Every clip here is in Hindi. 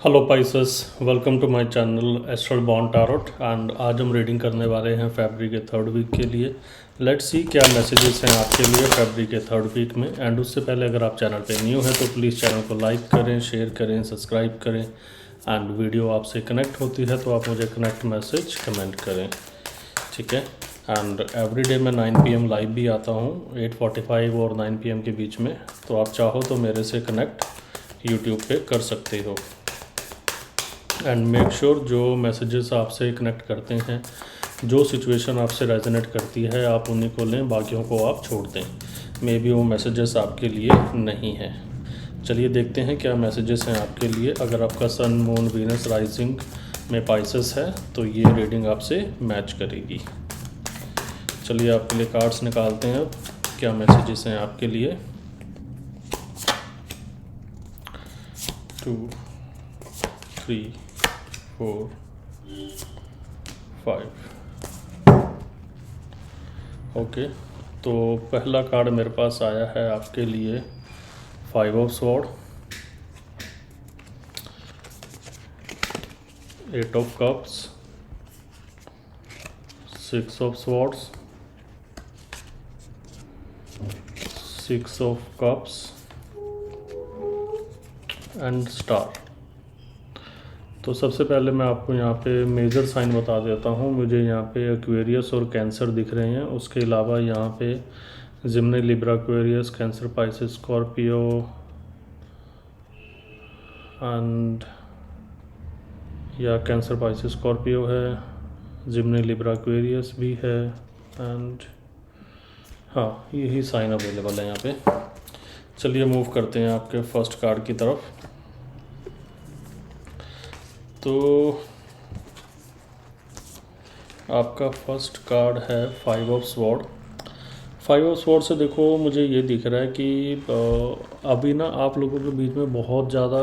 Hello Pisces, welcome to my channel Astral Bond Tarot. And आज हम रीडिंग करने वाले हैं फरवरी के थर्ड वीक के लिए। लेट्स सी क्या मैसेजेस हैं आपके लिए फरवरी के थर्ड वीक में। एंड उससे पहले अगर आप चैनल पे न्यू हैं तो प्लीज़ चैनल को लाइक करें, शेयर करें, सब्सक्राइब करें। एंड वीडियो आपसे कनेक्ट होती है तो आप मुझे कनेक्ट मैसेज कमेंट करें, ठीक है। एंड एवरीडे मैं 9 PM लाइव भी आता हूँ, 8:45 और 9 PM के बीच में। तो आप चाहो तो मेरे से कनेक्ट यूट्यूब पे कर सकते हो। एंड मेक श्योर जो मैसेजेस आपसे कनेक्ट करते हैं, जो सिचुएशन आपसे रेजोनेट करती है, आप उन्हीं को लें, बाकियों को आप छोड़ दें। मे बी वो मैसेजेस आपके लिए नहीं हैं। चलिए देखते हैं क्या मैसेजेस हैं आपके लिए। अगर आपका सन, मून, वीनस राइजिंग में पाइसेस है तो ये रीडिंग आपसे मैच करेगी। चलिए आपके लिए कार्ड्स निकालते हैं, अब क्या मैसेजेस हैं आपके लिए। 2 3 4 5। ओके, तो पहला कार्ड मेरे पास आया है आपके लिए 5 of sword, 8 of cups, 6 of swords, 6 of cups and star. तो सबसे पहले मैं आपको यहाँ पे मेजर साइन बता देता हूँ। मुझे यहाँ पे एक्वेरियस और कैंसर दिख रहे हैं। उसके अलावा यहाँ पे Jimny, Libra, Aquarius, cancer, Pisces, Scorpio and या कैंसर, पाइसेस, स्कॉर्पियो है, जिम्नी, लिब्रा, एक्वेरियस भी है। एंड हाँ, यही साइन अवेलेबल है यहाँ पे। चलिए मूव करते हैं आपके फर्स्ट कार्ड की तरफ। तो आपका फर्स्ट कार्ड है 5 ऑफ स्वॉर्ड। 5 ऑफ स्वॉर्ड से देखो मुझे ये दिख रहा है कि अभी ना आप लोगों के बीच में बहुत ज़्यादा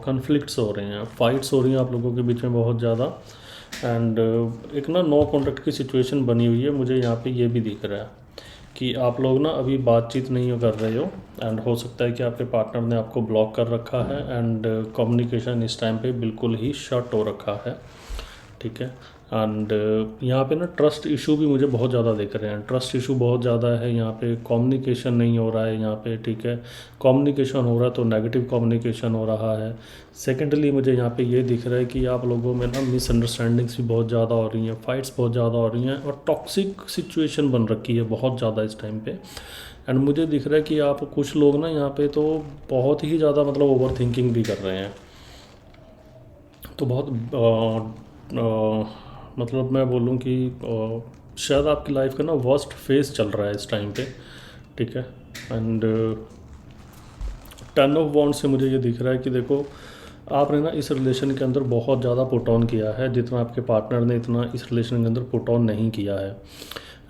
कन्फ्लिक्ट्स हो रहे हैं, फाइट्स हो रही हैं आप लोगों के बीच में बहुत ज़्यादा। एंड एक ना नो कॉन्टैक्ट की सिचुएशन बनी हुई है। मुझे यहाँ पे ये भी दिख रहा है कि आप लोग ना अभी बातचीत नहीं कर रहे हो। एंड हो सकता है कि आपके पार्टनर ने आपको ब्लॉक कर रखा है। एंड कम्युनिकेशन इस टाइम पे बिल्कुल ही शट हो रखा है, ठीक है। एंड यहाँ पे ना ट्रस्ट इशू भी मुझे बहुत ज़्यादा दिख रहे हैं। ट्रस्ट इशू बहुत ज़्यादा है यहाँ पे। कम्युनिकेशन नहीं हो रहा है यहाँ पे, ठीक है। कम्युनिकेशन हो रहा है तो नेगेटिव कम्युनिकेशन हो रहा है। सेकेंडली मुझे यहाँ पे ये दिख रहा है कि आप लोगों में ना मिसअंडरस्टैंडिंग्स भी बहुत ज़्यादा हो रही हैं, फाइट्स बहुत ज़्यादा हो रही हैं और टॉक्सिक सिचुएशन बन रखी है बहुत ज़्यादा इस टाइम पे। एंड मुझे दिख रहा है कि आप कुछ लोग ना यहाँ पे तो बहुत ही ज़्यादा मतलब ओवर थिंकिंग भी कर रहे हैं। तो बहुत मतलब मैं बोलूँ कि शायद आपकी लाइफ का ना वर्स्ट फेज चल रहा है इस टाइम पे, ठीक है। एंड 10 ऑफ वॉन्ड से मुझे ये दिख रहा है कि देखो आपने ना इस रिलेशन के अंदर बहुत ज़्यादा पुट ऑन किया है, जितना आपके पार्टनर ने इतना इस रिलेशन के अंदर पुट ऑन नहीं किया है।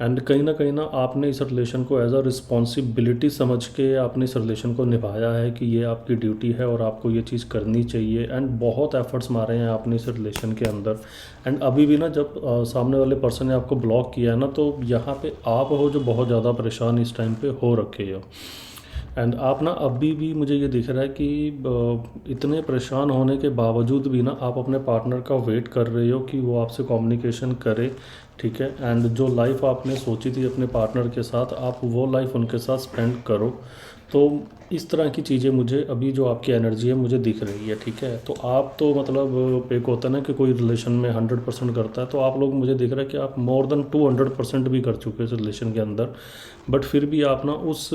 एंड कहीं ना आपने इस रिलेशन को एज अ रिस्पॉन्सिबिलिटी समझ के आपने इस रिलेशन को निभाया है कि ये आपकी ड्यूटी है और आपको ये चीज़ करनी चाहिए। एंड बहुत एफर्ट्स मारे हैं आपने इस रिलेशन के अंदर। एंड अभी भी ना जब सामने वाले पर्सन ने आपको ब्लॉक किया है ना, तो यहाँ पे आप हो जो बहुत ज़्यादा परेशान इस टाइम पे हो रखे हो। एंड आप ना अभी भी मुझे ये दिख रहा है कि इतने परेशान होने के बावजूद भी ना आप अपने पार्टनर का वेट कर रहे हो कि वो आपसे कम्युनिकेशन करे, ठीक है। एंड जो लाइफ आपने सोची थी अपने पार्टनर के साथ, आप वो लाइफ उनके साथ स्पेंड करो। तो इस तरह की चीज़ें मुझे अभी जो आपकी एनर्जी है मुझे दिख रही है, ठीक है। तो आप तो मतलब एक होता है ना कि कोई रिलेशन में 100% करता है, तो आप लोग मुझे दिख रहा है कि आप मोर देन 200% भी कर चुके हो इस रिलेशन के अंदर। बट फिर भी आप ना उस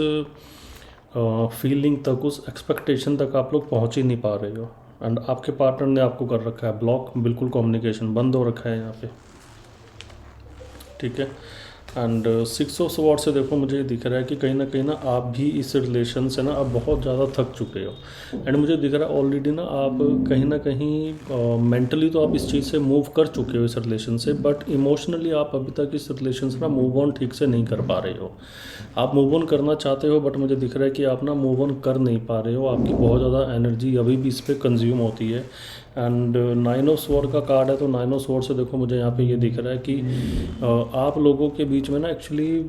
फीलिंग तक, उस एक्सपेक्टेशन तक आप लोग पहुंच ही नहीं पा रहे हो। एंड आपके पार्टनर ने आपको कर रखा है ब्लॉक, बिल्कुल कम्युनिकेशन बंद हो रखा है यहाँ पे, ठीक है। एंड 6 ऑफ स्वॉर्ड से देखो मुझे दिख रहा है कि कहीं ना आप भी इस रिलेशन से ना आप बहुत ज़्यादा थक चुके हो। एंड मुझे दिख रहा है ऑलरेडी ना आप कहीं मेंटली तो आप इस चीज़ से मूव कर चुके हो इस रिलेशन से, बट इमोशनली आप अभी तक इस रिलेशन से ना मूव ऑन ठीक से नहीं कर पा रहे हो। आप मूव ऑन करना चाहते हो बट मुझे दिख रहा है कि आप ना मूव ऑन कर नहीं पा रहे हो। आपकी बहुत ज़्यादा एनर्जी अभी भी इस पर कंज्यूम होती है। एंड 9 ऑफ स्वॉर्ड का कार्ड है, तो 9 ऑफ स्वॉर्ड से देखो मुझे यहाँ पे ये दिख रहा है कि आप लोगों के बीच में ना एक्चुअली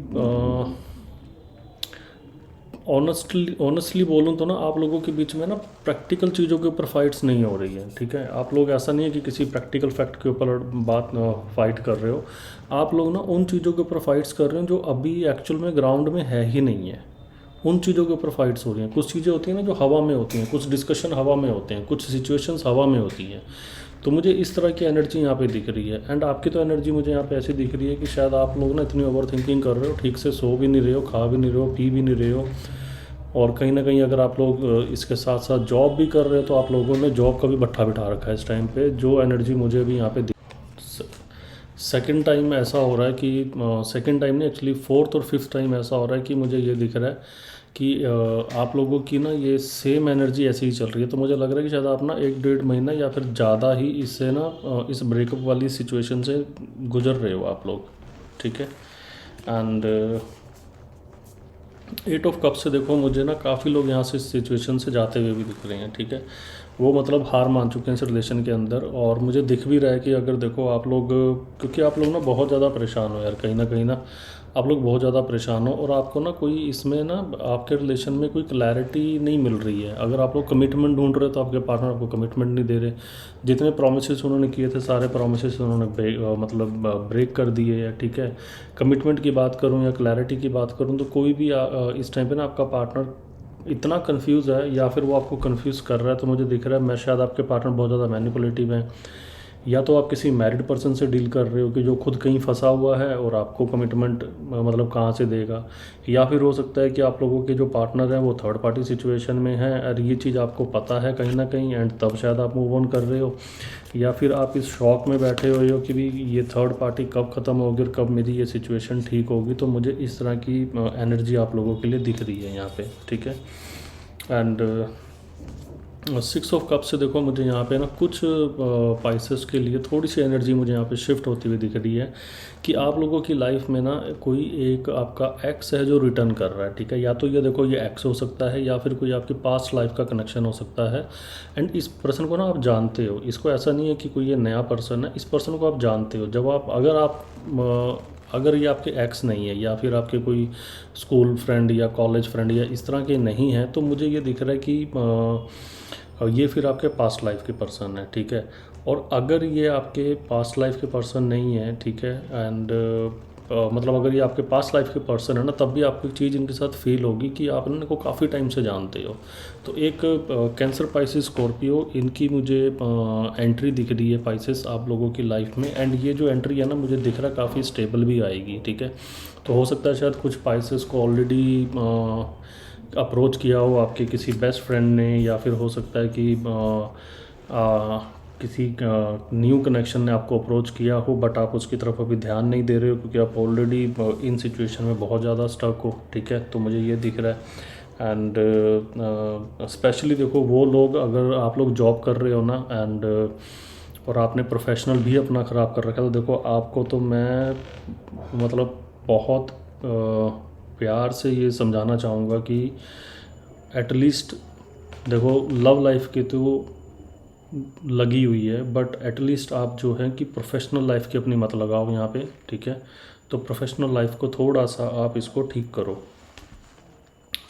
ऑनेस्टली बोलूँ तो ना आप लोगों के बीच में ना प्रैक्टिकल चीज़ों के ऊपर फाइट्स नहीं हो रही है, ठीक है। आप लोग ऐसा नहीं है कि किसी प्रैक्टिकल फैक्ट के ऊपर बात फाइट कर रहे हो। आप लोग ना उन चीज़ों के ऊपर फाइट्स कर रहे हो जो अभी एक्चुअल में ग्राउंड में है ही नहीं है। उन चीज़ों के ऊपर फाइट्स हो रही हैं। कुछ चीज़ें होती हैं ना जो हवा में होती हैं, कुछ डिस्कशन हवा में होते हैं, कुछ सिचुएशंस हवा में होती हैं। तो मुझे इस तरह की एनर्जी यहाँ पे दिख रही है। एंड आपकी तो एनर्जी मुझे यहाँ पे ऐसी दिख रही है कि शायद आप लोग ना इतनी ओवर थिंकिंग कर रहे हो, ठीक से सो भी नहीं रहे हो, खा भी नहीं रहे हो, पी भी नहीं रहे हो। और कहीं ना कहीं अगर आप लोग इसके साथ साथ जॉब भी कर रहे हो तो आप लोगों ने जॉब का भी भट्ठा बिठा रखा है इस टाइम पे। जो एनर्जी मुझे भी यहाँ पे सेकंड टाइम ऐसा हो रहा है कि सेकंड टाइम नहीं, एक्चुअली फोर्थ और फिफ्थ टाइम ऐसा हो रहा है कि मुझे ये दिख रहा है कि आप लोगों की ना ये सेम एनर्जी ऐसे ही चल रही है। तो मुझे लग रहा है कि शायद आप ना 1-1.5 महीना या फिर ज़्यादा ही इससे ना इस ब्रेकअप वाली सिचुएशन से गुजर रहे हो आप लोग, ठीक है। एंड 8 ऑफ कप से देखो मुझे ना काफ़ी लोग यहाँ से इस सिचुएशन से जाते हुए भी दिख रहे हैं, ठीक है। वो मतलब हार मान चुके हैं इस रिलेशन के अंदर। और मुझे दिख भी रहा है कि अगर देखो आप लोग, क्योंकि आप लोग ना बहुत ज़्यादा परेशान हो यार, कहीं ना आप लोग बहुत ज़्यादा परेशान हो और आपको ना कोई इसमें ना आपके रिलेशन में कोई क्लैरिटी नहीं मिल रही है। अगर आप लोग कमिटमेंट ढूंढ रहे हो तो आपके पार्टनर आपको कमिटमेंट नहीं दे रहे। जितने प्रोमिसेस उन्होंने किए थे सारे प्रोमिसेस उन्होंने ब्रेक कर दिए है, ठीक है। कमिटमेंट की बात करूँ या क्लैरिटी की बात करूँ तो कोई भी इस टाइम पे ना आपका पार्टनर इतना कंफ्यूज है या फिर वो आपको कंफ्यूज कर रहा है। तो मुझे दिख रहा है मैं शायद आपके पार्टनर बहुत ज़्यादा मैनिपुलेटिव हैं, या तो आप किसी मैरिड पर्सन से डील कर रहे हो कि जो खुद कहीं फंसा हुआ है और आपको कमिटमेंट मतलब कहाँ से देगा। या फिर हो सकता है कि आप लोगों के जो पार्टनर हैं वो थर्ड पार्टी सिचुएशन में है और ये चीज़ आपको पता है कहीं ना कहीं, एंड तब शायद आप मूव ऑन कर रहे हो। या फिर आप इस शॉक में बैठे हुए हो कि भी ये थर्ड पार्टी कब ख़त्म होगी और कब मेरी ये सिचुएशन ठीक होगी। तो मुझे इस तरह की एनर्जी आप लोगों के लिए दिख रही है यहाँ पे, ठीक है। एंड 6 ऑफ कप से देखो मुझे यहाँ पे ना कुछ पाइसेस के लिए थोड़ी सी एनर्जी मुझे यहाँ पे शिफ्ट होती हुई दिख रही है कि आप लोगों की लाइफ में ना कोई एक आपका एक्स है जो रिटर्न कर रहा है, ठीक है। या तो ये देखो ये एक्स हो सकता है या फिर कोई आपकी पास्ट लाइफ का कनेक्शन हो सकता है। एंड इस पर्सन को ना आप जानते हो, इसको ऐसा नहीं है कि कोई ये नया पर्सन है, इस पर्सन को आप जानते हो। जब आप अगर ये आपके एक्स नहीं है या फिर आपके कोई स्कूल फ्रेंड या कॉलेज फ्रेंड या इस तरह के नहीं हैं, तो मुझे ये दिख रहा है कि ये फिर आपके पास्ट लाइफ के पर्सन है, ठीक है। और अगर ये आपके पास्ट लाइफ के पर्सन नहीं है, ठीक है, एंड मतलब अगर ये आपके पास्ट लाइफ के पर्सन है ना, तब भी आपको एक चीज़ इनके साथ फील होगी कि आप इनको काफ़ी टाइम से जानते हो। तो एक कैंसर, पाइसेस, स्कॉर्पियो, इनकी मुझे एंट्री दिख रही है पाइसेस आप लोगों की लाइफ में। एंड ये जो एंट्री है ना मुझे दिख रहा है काफ़ी स्टेबल भी आएगी, ठीक है। तो हो सकता है शायद कुछ पाइसेस को ऑलरेडी अप्रोच किया हो आपके किसी बेस्ट फ्रेंड ने, या फिर हो सकता है कि किसी न्यू कनेक्शन ने आपको अप्रोच किया हो, बट आप उसकी तरफ अभी ध्यान नहीं दे रहे हो क्योंकि आप ऑलरेडी इन सिचुएशन में बहुत ज़्यादा स्टक हो, ठीक है। तो मुझे ये दिख रहा है। एंड स्पेशली देखो वो लोग, अगर आप लोग जॉब कर रहे हो ना एंड और आपने प्रोफेशनल भी अपना ख़राब कर रखा है, तो देखो आपको तो मैं मतलब बहुत प्यार से ये समझाना चाहूँगा कि एटलीस्ट देखो लव लाइफ की तो लगी हुई है, बट एटलीस्ट आप जो है कि प्रोफेशनल लाइफ की अपनी मत लगाओ यहाँ पे, ठीक है। तो प्रोफेशनल लाइफ को थोड़ा सा आप इसको ठीक करो,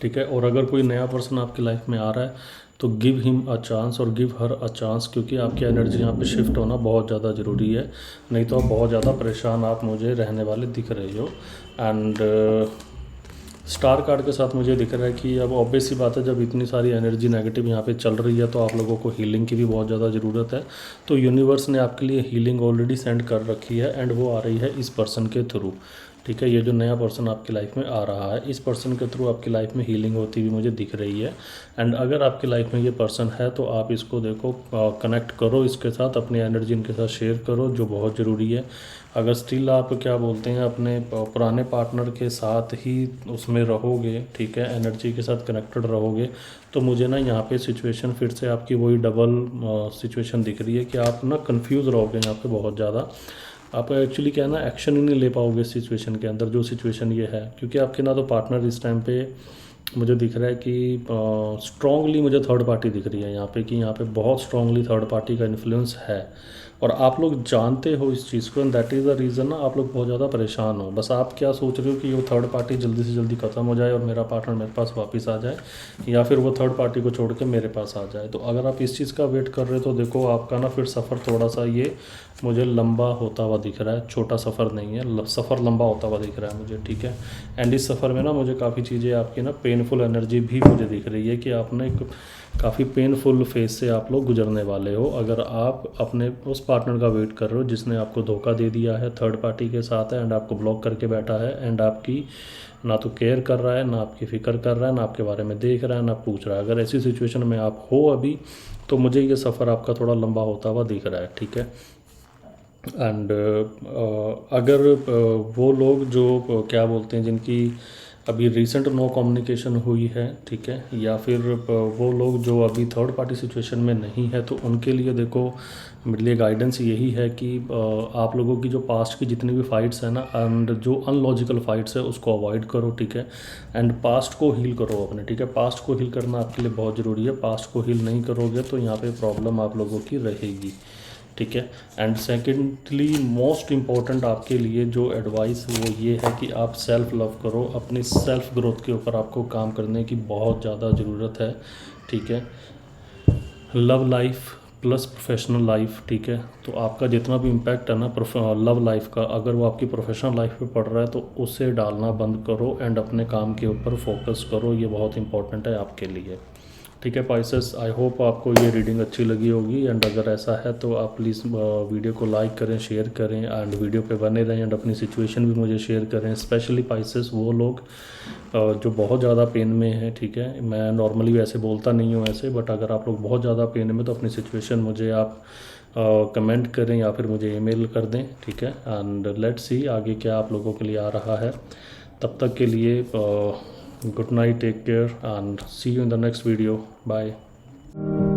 ठीक है। और अगर कोई नया पर्सन आपकी लाइफ में आ रहा है तो गिव हिम अ चांस और गिव हर अ चांस, क्योंकि आपकी एनर्जी यहाँ पे शिफ्ट होना बहुत ज़्यादा ज़रूरी है। नहीं तो आप बहुत ज़्यादा परेशान आप मुझे रहने वाले दिख रहे हो। एंड स्टार कार्ड के साथ मुझे दिख रहा है कि अब ऑब्वियस सी बात है, जब इतनी सारी एनर्जी नेगेटिव यहाँ पे चल रही है तो आप लोगों को हीलिंग की भी बहुत ज़्यादा ज़रूरत है। तो यूनिवर्स ने आपके लिए हीलिंग ऑलरेडी सेंड कर रखी है एंड वो आ रही है इस पर्सन के थ्रू, ठीक है। ये जो नया पर्सन आपकी लाइफ में आ रहा है, इस पर्सन के थ्रू आपकी लाइफ में हीलिंग होती हुई मुझे दिख रही है। एंड अगर आपकी लाइफ में ये पर्सन है तो आप इसको देखो, कनेक्ट करो इसके साथ, अपनी एनर्जी इनके साथ शेयर करो, जो बहुत ज़रूरी है। अगर स्टिल आप क्या बोलते हैं अपने पुराने पार्टनर के साथ ही उसमें रहोगे, ठीक है, एनर्जी के साथ कनेक्टेड रहोगे, तो मुझे ना यहाँ पे सिचुएशन फिर से आपकी वही डबल सिचुएशन दिख रही है कि आप ना कंफ्यूज रहोगे यहाँ पे बहुत ज़्यादा। आप एक्चुअली क्या है ना, एक्शन ही नहीं ले पाओगे इस सिचुएशन के अंदर, जो सिचुएशन ये है, क्योंकि आपके ना तो पार्टनर इस टाइम पे मुझे दिख रहा है कि स्ट्रांगली मुझे थर्ड पार्टी दिख रही है यहाँ पे, कि यहाँ पे बहुत स्ट्रांगली थर्ड पार्टी का इन्फ्लुएंस है, और आप लोग जानते हो इस चीज़ को, and that is the reason ना आप लोग बहुत ज़्यादा परेशान हो। बस आप क्या सोच रहे हो कि वो थर्ड पार्टी जल्दी से जल्दी ख़त्म हो जाए और मेरा पार्टनर मेरे पास वापस आ जाए, या फिर वो थर्ड पार्टी को छोड़ के मेरे पास आ जाए। तो अगर आप इस चीज़ का वेट कर रहे हो तो देखो आपका ना फिर सफ़र थोड़ा सा ये मुझे लंबा होता हुआ दिख रहा है, छोटा सफ़र नहीं है, सफ़र लंबा होता हुआ दिख रहा है मुझे, ठीक है। एंड इस सफ़र में ना मुझे काफ़ी चीज़ें आपकी ना पेनफुल एनर्जी भी मुझे दिख रही है कि आपने एक काफ़ी पेनफुल फेज से आप लोग गुजरने वाले हो, अगर आप अपने उस पार्टनर का वेट कर रहे हो जिसने आपको धोखा दे दिया है, थर्ड पार्टी के साथ है, एंड आपको ब्लॉक करके बैठा है, एंड आपकी ना तो केयर कर रहा है, ना आपकी फ़िक्र कर रहा है, ना आपके बारे में देख रहा है, ना पूछ रहा है। अगर ऐसी सिचुएशन में आप हो अभी, तो मुझे ये सफ़र आपका थोड़ा लंबा होता हुआ दिख रहा है, ठीक है। एंड अगर वो लोग जो क्या बोलते हैं, जिनकी अभी रिसेंट नो कम्युनिकेशन हुई है, ठीक है, या फिर वो लोग जो अभी थर्ड पार्टी सिचुएशन में नहीं है, तो उनके लिए देखो मेरे लिए गाइडेंस यही है कि आप लोगों की जो पास्ट की जितनी भी फाइट्स हैं ना, एंड जो अनलॉजिकल फाइट्स है उसको अवॉइड करो, ठीक है। एंड पास्ट को हील करो अपने, ठीक है। पास्ट को हील करना आपके लिए बहुत ज़रूरी है। पास्ट को हील नहीं करोगे तो यहाँ पे प्रॉब्लम आप लोगों की रहेगी, ठीक है। एंड सेकेंडली मोस्ट इम्पॉर्टेंट आपके लिए जो एडवाइस वो ये है कि आप सेल्फ लव करो, अपनी सेल्फ ग्रोथ के ऊपर आपको काम करने की बहुत ज़्यादा ज़रूरत है, ठीक है। Love life plus professional life, ठीक है। तो आपका जितना भी इम्पैक्ट है ना लव लाइफ का, अगर वो आपकी प्रोफेशनल लाइफ पे पड़ रहा है तो उसे डालना बंद करो, एंड अपने काम के ऊपर फोकस करो, ये बहुत इंपॉर्टेंट है आपके लिए, ठीक है। पाइसेस, आई होप आपको ये रीडिंग अच्छी लगी होगी, एंड अगर ऐसा है तो आप प्लीज़ वीडियो को लाइक करें, शेयर करें, एंड वीडियो पे बने रहें, एंड अपनी सिचुएशन भी मुझे शेयर करें। स्पेशली पाइसेस वो लोग जो बहुत ज़्यादा पेन में है, ठीक है। मैं नॉर्मली वैसे बोलता नहीं हूँ ऐसे, बट अगर आप लोग बहुत ज़्यादा पेन में तो अपनी सिचुएशन मुझे आप कमेंट करें या फिर मुझे ईमेल कर दें, ठीक है। एंड लेट्स सी आगे क्या आप लोगों के लिए आ रहा है। तब तक के लिए good night, take care, and see you in the next video. Bye.